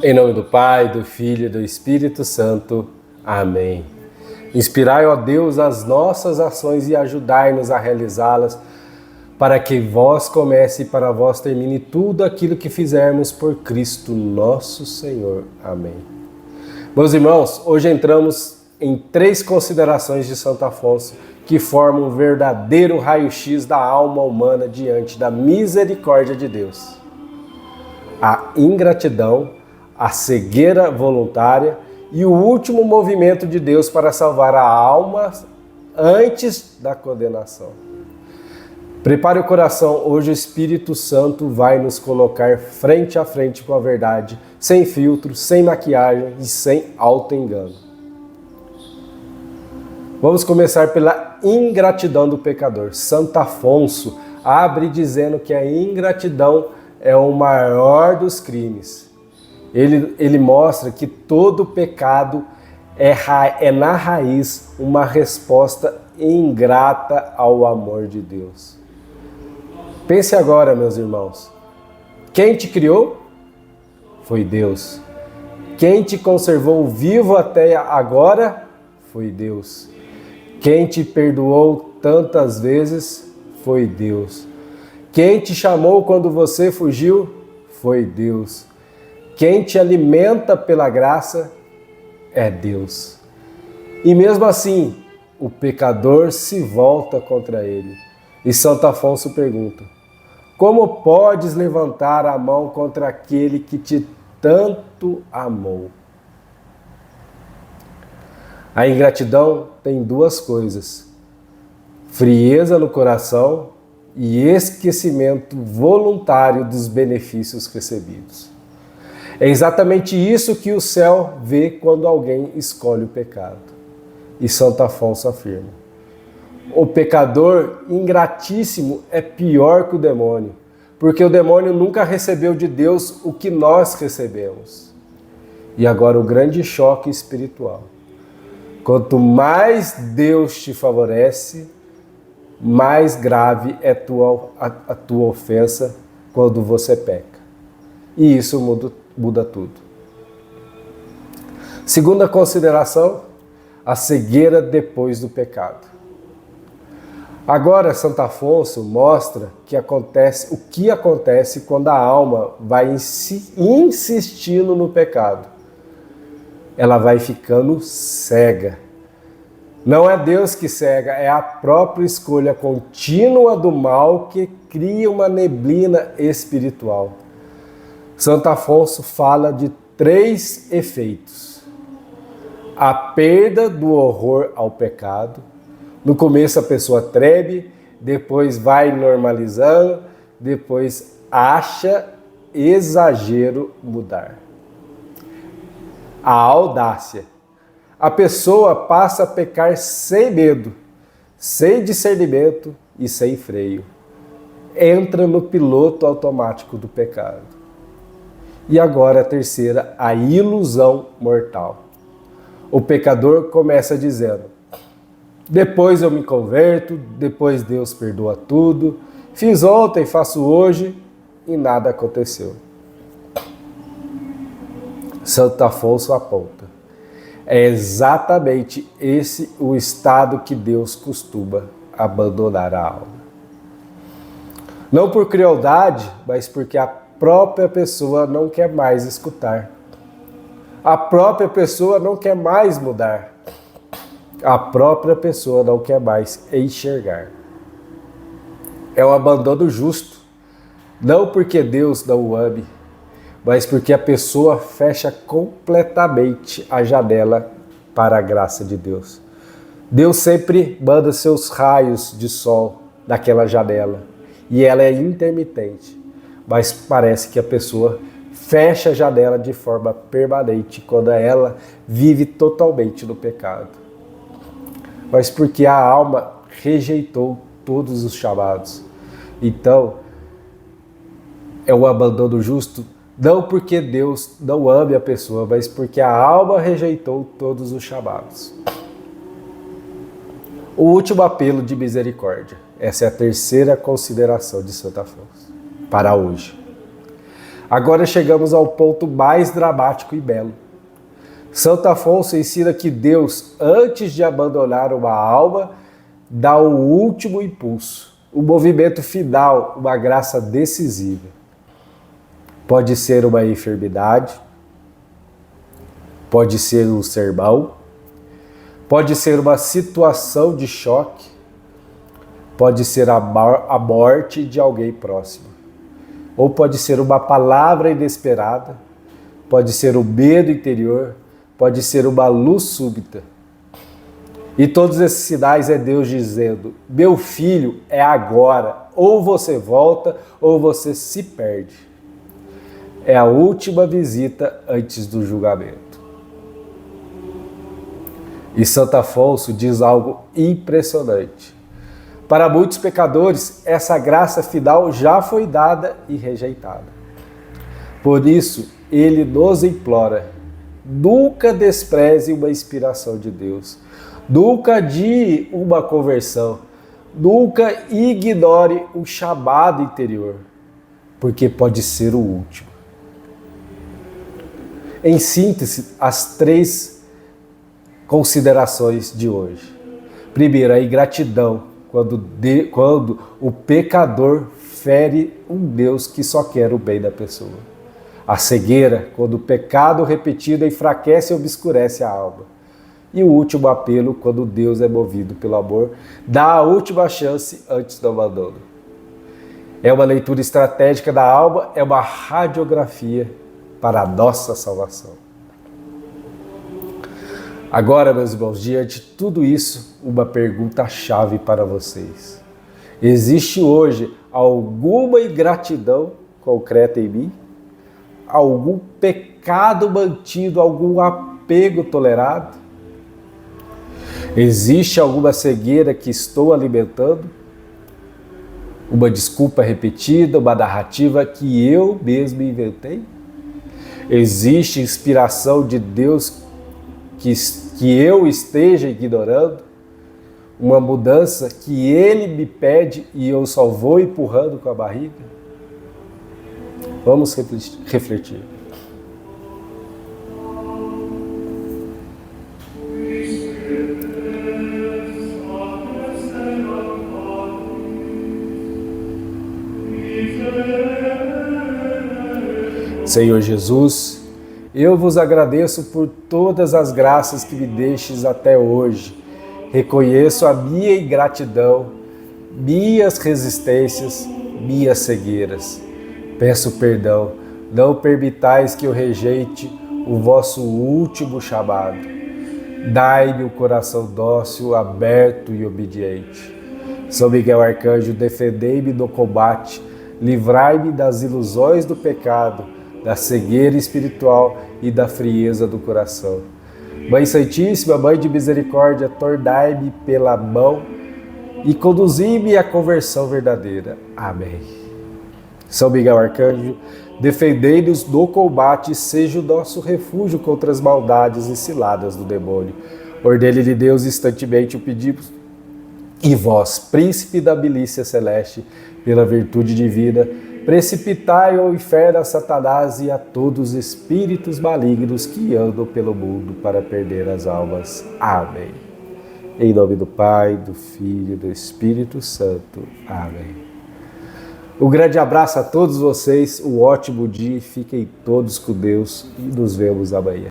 Em nome do Pai, do Filho e do Espírito Santo. Amém. Inspirai, ó Deus, as nossas ações e ajudai-nos a realizá-las, para que vós comece e para vós termine tudo aquilo que fizermos por Cristo nosso Senhor. Amém. Meus irmãos, hoje entramos em 3 considerações de Santo Afonso que formam um verdadeiro raio-x da alma humana diante da misericórdia de Deus. A ingratidão, a cegueira voluntária e o último movimento de Deus para salvar a alma antes da condenação. Prepare o coração, hoje o Espírito Santo vai nos colocar frente a frente com a verdade, sem filtro, sem maquiagem e sem auto-engano. Vamos começar pela ingratidão do pecador. Santo Afonso abre dizendo que a ingratidão é o maior dos crimes. Ele mostra que todo pecado é na raiz uma resposta ingrata ao amor de Deus. Pense agora, meus irmãos. Quem te criou? Foi Deus. Quem te conservou vivo até agora? Foi Deus. Quem te perdoou tantas vezes? Foi Deus. Quem te chamou quando você fugiu? Foi Deus. Quem te alimenta pela graça é Deus. E mesmo assim, o pecador se volta contra ele. E Santo Afonso pergunta: como podes levantar a mão contra aquele que te tanto amou? A ingratidão tem 2 coisas: frieza no coração e esquecimento voluntário dos benefícios recebidos. É exatamente isso que o céu vê quando alguém escolhe o pecado. E Santo Afonso afirma: o pecador ingratíssimo é pior que o demônio, porque o demônio nunca recebeu de Deus o que nós recebemos. E agora o grande choque espiritual. Quanto mais Deus te favorece, mais grave é a tua ofensa quando você peca. E isso muda tudo. Segunda consideração, a cegueira depois do pecado. Agora, Santo Afonso mostra o que acontece quando a alma vai insistindo no pecado. Ela vai ficando cega. Não é Deus que cega, é a própria escolha contínua do mal que cria uma neblina espiritual. Santo Afonso fala de 3 efeitos: a perda do horror ao pecado. No começo a pessoa treme, depois vai normalizando, depois acha exagero mudar. A audácia. A pessoa passa a pecar sem medo, sem discernimento e sem freio. Entra no piloto automático do pecado. E agora a terceira, a ilusão mortal. O pecador começa dizendo: depois eu me converto, depois Deus perdoa tudo, fiz ontem, faço hoje e nada aconteceu. Santo Afonso aponta: é exatamente esse o estado que Deus costuma abandonar a alma. Não por crueldade, mas porque a própria pessoa não quer mais escutar. A própria pessoa não quer mais mudar. A própria pessoa não quer mais enxergar. É um abandono justo, não porque Deus não o ame, mas porque a pessoa fecha completamente a janela para a graça de Deus. Deus sempre manda seus raios de sol naquela janela e ela é intermitente, mas parece que a pessoa fecha a janela de forma permanente quando ela vive totalmente no pecado. Mas porque a alma rejeitou todos os chamados. Então, é um abandono justo, não porque Deus não ame a pessoa, mas porque a alma rejeitou todos os chamados. O último apelo de misericórdia. Essa é a terceira consideração de Santo Afonso para hoje. Agora chegamos ao ponto mais dramático e belo. Santo Afonso ensina que Deus, antes de abandonar uma alma, dá o último impulso, o movimento final, uma graça decisiva. Pode ser uma enfermidade, pode ser um sermão, pode ser uma situação de choque, pode ser a morte de alguém próximo, ou pode ser uma palavra inesperada, pode ser o medo interior, pode ser uma luz súbita. E todos esses sinais é Deus dizendo: meu filho, é agora, ou você volta ou você se perde. É a última visita antes do julgamento. E Santo Afonso diz algo impressionante. Para muitos pecadores, essa graça final já foi dada e rejeitada. Por isso, ele nos implora: nunca despreze uma inspiração de Deus, nunca adie uma conversão, nunca ignore um chamado interior, porque pode ser o último. Em síntese, as 3 considerações de hoje. Primeiro, a ingratidão, quando o pecador fere um Deus que só quer o bem da pessoa. A cegueira, quando o pecado repetido enfraquece e obscurece a alma. E o último apelo, quando Deus é movido pelo amor, dá a última chance antes do abandono. É uma leitura estratégica da alma, é uma radiografia para a nossa salvação. Agora, meus irmãos, diante de tudo isso, uma pergunta-chave para vocês. Existe hoje alguma ingratidão concreta em mim? Algum pecado mantido, algum apego tolerado? Existe alguma cegueira que estou alimentando? Uma desculpa repetida, uma narrativa que eu mesmo inventei? Existe inspiração de Deus que eu esteja ignorando? Uma mudança que Ele me pede e eu só vou empurrando com a barriga? Vamos refletir. Senhor Jesus, eu vos agradeço por todas as graças que me deixes até hoje. Reconheço a minha ingratidão, minhas resistências, minhas cegueiras. Peço perdão, não permitais que eu rejeite o vosso último chamado. Dai-me um coração dócil, aberto e obediente. São Miguel Arcanjo, defendei-me no combate, livrai-me das ilusões do pecado, da cegueira espiritual e da frieza do coração. Mãe Santíssima, Mãe de Misericórdia, tornai-me pela mão e conduzi-me à conversão verdadeira. Amém. São Miguel Arcanjo, defendei-nos no combate e seja o nosso refúgio contra as maldades e ciladas do demônio. Ordene-lhe Deus, instantemente o pedimos. E vós, príncipe da milícia celeste, pela virtude divina, precipitai ao inferno a Satanás e a todos os espíritos malignos que andam pelo mundo para perder as almas. Amém. Em nome do Pai, do Filho e do Espírito Santo. Amém. Um grande abraço a todos vocês, um ótimo dia, fiquem todos com Deus e nos vemos amanhã.